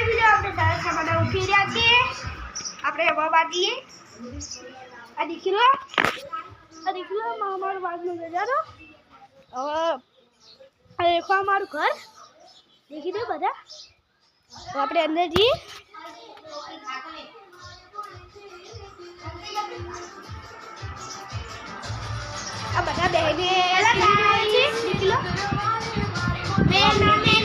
video આપણે સરસ બધા ઉઠી રહ્યા છીએ આપણે બાબાજી આ દીકરો મામાનો બાજનો નજારો હવે દેખો અમારું ઘર દેખી દો બધા તો આપણે અંદર જઈએ આ બધા બહેને દીકરો